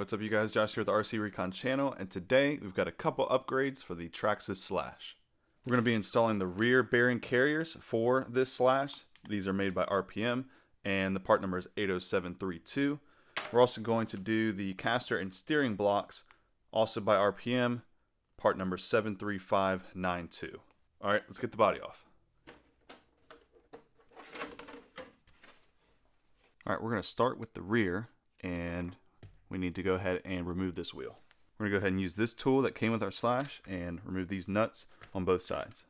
what's up you guys? Josh here with the RC Recon channel, and today we've got a couple upgrades for the Traxxas Slash. We're going to be installing the rear bearing carriers for this Slash. These are made by RPM, and the part number is 80732. We're also going to do the caster and steering blocks, also by RPM, part number 73592. Alright, let's get the body off. Alright, we're going to start with the rear, and we need to go ahead and remove this wheel. We're going to go ahead and use this tool that came with our Slash and remove these nuts on both sides.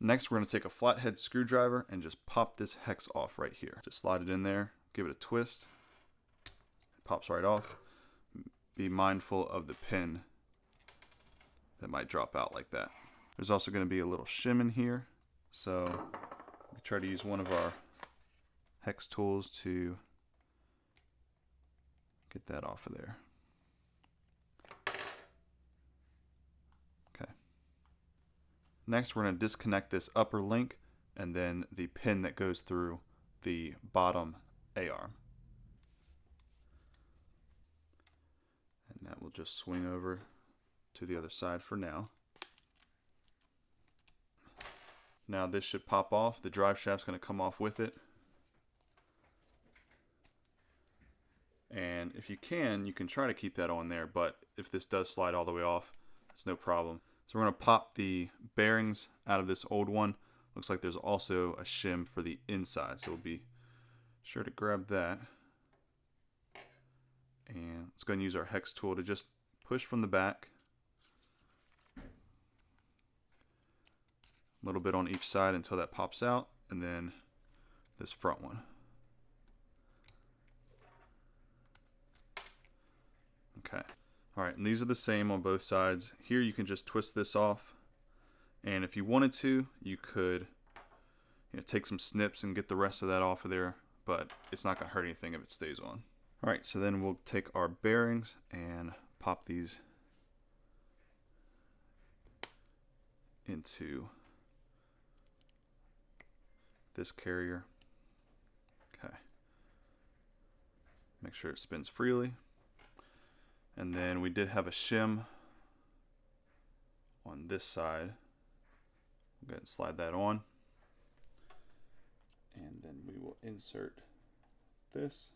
Next, we're going to take a flathead screwdriver and just pop this hex off right here. Just slide it in there, give it a twist. It pops right off. Be mindful of the pin that might drop out like that. There's also going to be a little shim in here, so we try to use one of our hex tools to get that off of there. Okay. Next, we're going to disconnect this upper link and then the pin that goes through the bottom A-arm. And that will just swing over to the other side for now. Now this should pop off. The drive shaft's going to come off with it. And if you can try to keep that on there, but if this does slide all the way off, it's no problem. So we're going to pop the bearings out of this old one. Looks like there's also a shim for the inside, so we'll be sure to grab that. And let's go and use our hex tool to just push from the back. A little bit on each side until that pops out, and then this front one. Okay. Alright, and these are the same on both sides. Here you can just twist this off, and if you wanted to, you could take some snips and get the rest of that off of there, but it's not going to hurt anything if it stays on. Alright, so then we'll take our bearings and pop these into this carrier. Okay. Make sure it spins freely. And then we did have a shim on this side. Go ahead and slide that on. And then we will insert this.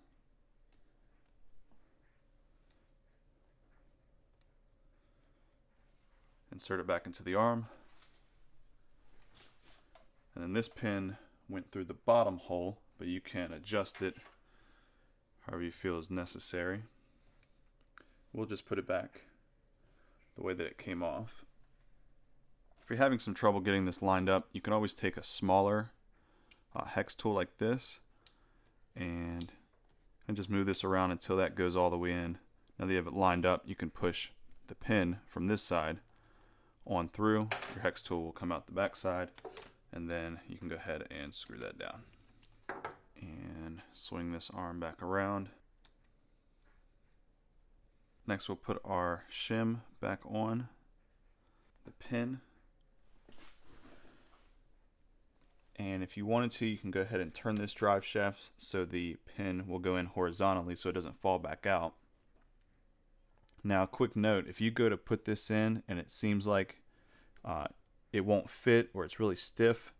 Insert it back into the arm. And then this pin went through the bottom hole, but you can adjust it however you feel is necessary. We'll just put it back the way that it came off. If you're having some trouble getting this lined up, you can always take a smaller hex tool like this and just move this around until that goes all the way in. Now that you have it lined up, you can push the pin from this side on through. Your hex tool will come out the back side, and then you can go ahead and screw that down. And swing this arm back around. Next, we'll put our shim back on the pin. And if you wanted to, you can go ahead and turn this drive shaft so the pin will go in horizontally so it doesn't fall back out. Now, quick note, if you go to put this in and it seems like it won't fit or it's really stiff,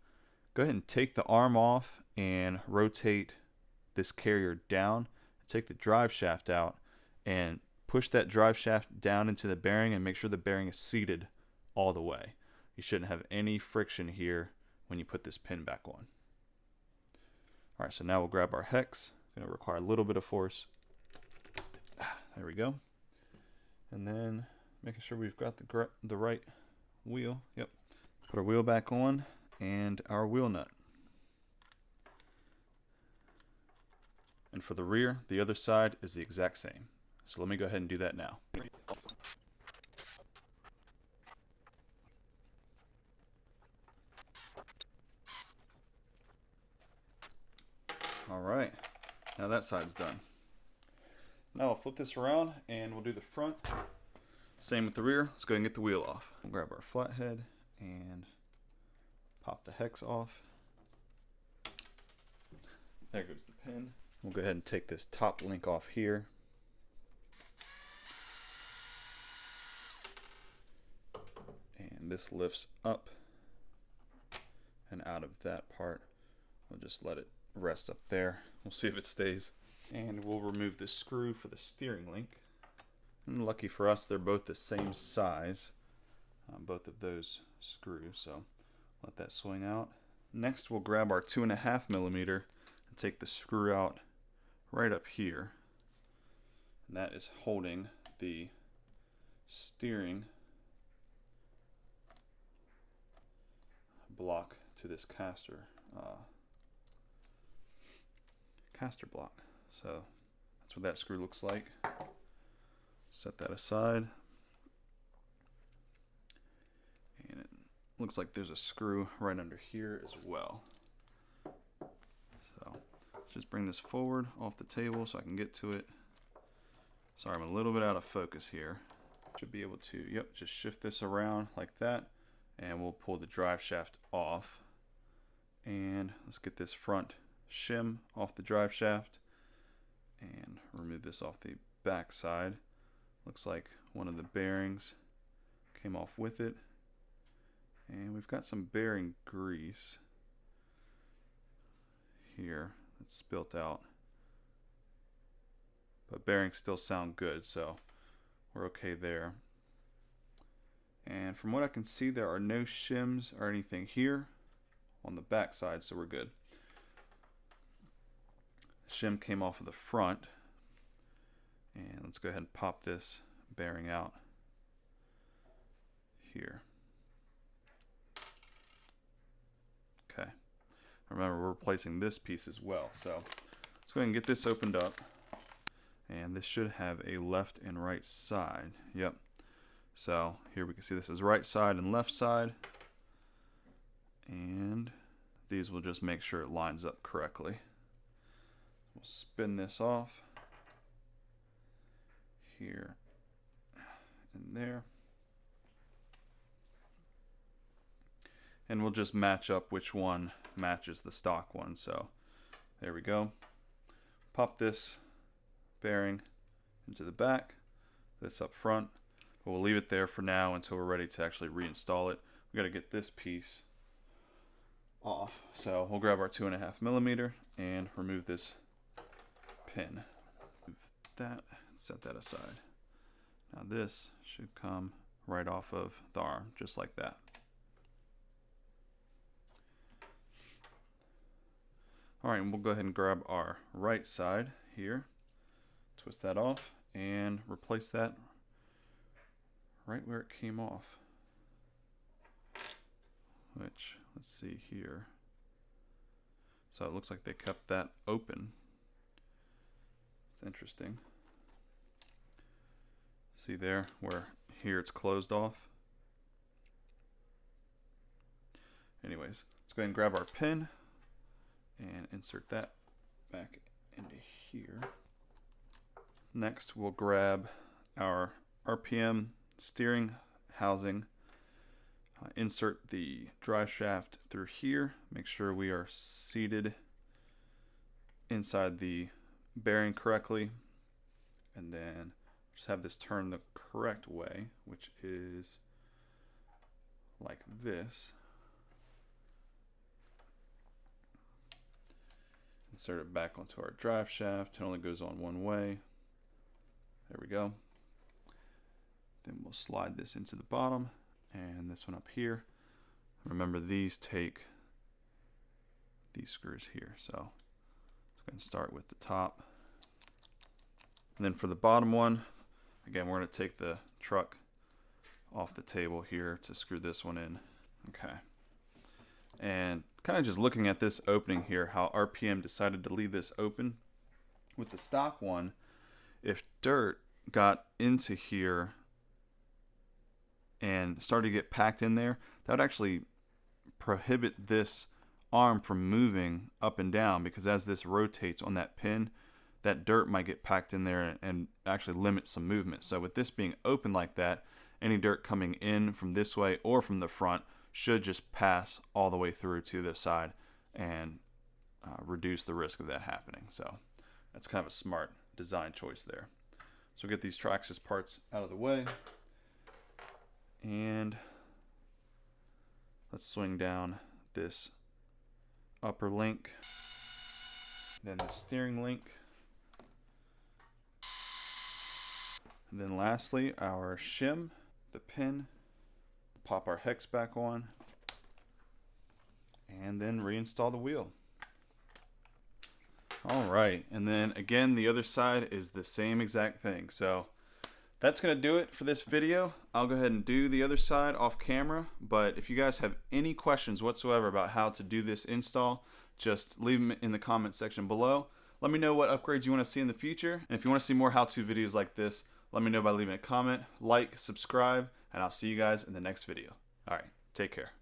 go ahead and take the arm off and rotate this carrier down. Take the drive shaft out and push that drive shaft down into the bearing and make sure the bearing is seated all the way. You shouldn't have any friction here when you put this pin back on. Alright, so now we'll grab our hex. It's going to require a little bit of force. There we go. And then making sure we've got the right wheel. Yep. Put our wheel back on and our wheel nut. And for the rear, the other side is the exact same. So let me go ahead and do that now. Alright, now that side's done. Now I'll flip this around and we'll do the front. Same with the rear. Let's go ahead and get the wheel off. We'll grab our flathead and pop the hex off. There goes the pin. We'll go ahead and take this top link off here. and this lifts up and out of that part. We'll just let it rest up there. We'll see if it stays. And we'll remove the screw for the steering link. And lucky for us, they're both the same size, both of those screws, so let that swing out. Next, we'll grab our 2.5mm and take the screw out right up here. And that is holding the steering block to this caster block. So that's what that screw looks like. Set that aside. And it looks like there's a screw right under here as well. So let's just bring this forward off the table so I can get to it. Sorry, I'm a little bit out of focus here. Should be able to, yep, just shift this around like that, and we'll pull the drive shaft off. And let's get this front shim off the drive shaft and remove this off the back side. Looks like one of the bearings came off with it. And we've got some bearing grease here that's spilt out. But bearings still sound good, so we're okay there. And from what I can see, there are no shims or anything here on the back side, so we're good. The shim came off of the front. And let's go ahead and pop this bearing out here. Okay. Remember, we're replacing this piece as well. So let's go ahead and get this opened up. And this should have a left and right side. Yep. So here we can see this is right side and left side. And these will just make sure it lines up correctly. We'll spin this off. Here and there. And we'll just match up which one matches the stock one. So there we go. Pop this bearing into the back, this up front, but we'll leave it there for now until we're ready to actually reinstall it. We got to get this piece off. So we'll grab our 2.5mm and remove this pin. Move that. Set that aside. Now this should come right off of the arm, just like that. Alright, and we'll go ahead and grab our right side here, twist that off, and replace that right where it came off. Which, let's see here. So it looks like they kept that open. It's interesting. See there, where here it's closed off. Anyways, let's go ahead and grab our pin and insert that back into here. Next, we'll grab our RPM steering housing, insert the drive shaft through here, make sure we are seated inside the bearing correctly, and then just have this turn the correct way, which is like this. Insert it back onto our drive shaft. It only goes on one way. There we go. Then we'll slide this into the bottom and this one up here. Remember, these take these screws here. So let's go ahead and start with the top. And then for the bottom one, again, we're going to take the truck off the table here to screw this one in. Okay. And kind of just looking at this opening here, how RPM decided to leave this open. With the stock one, if dirt got into here and started to get packed in there, that would actually prohibit this arm from moving up and down, because as this rotates on that pin, that dirt might get packed in there and actually limit some movement. So with this being open like that, any dirt coming in from this way or from the front should just pass all the way through to the side and reduce the risk of that happening. So that's kind of a smart design choice there. So we'll get these Traxxas parts out of the way, and Let's swing down this upper link, then the steering link, and then lastly our shim, the pin. Pop our hex back on, and then reinstall the wheel. Alright, and then again the other side is the same exact thing. So that's going to do it for this video. I'll go ahead and do the other side off camera, but if you guys have any questions whatsoever about how to do this install, just leave them in the comment section below. Let me know what upgrades you want to see in the future, and if you want to see more how-to videos like this, let me know by leaving a comment, like, subscribe, and I'll see you guys in the next video. Alright, take care.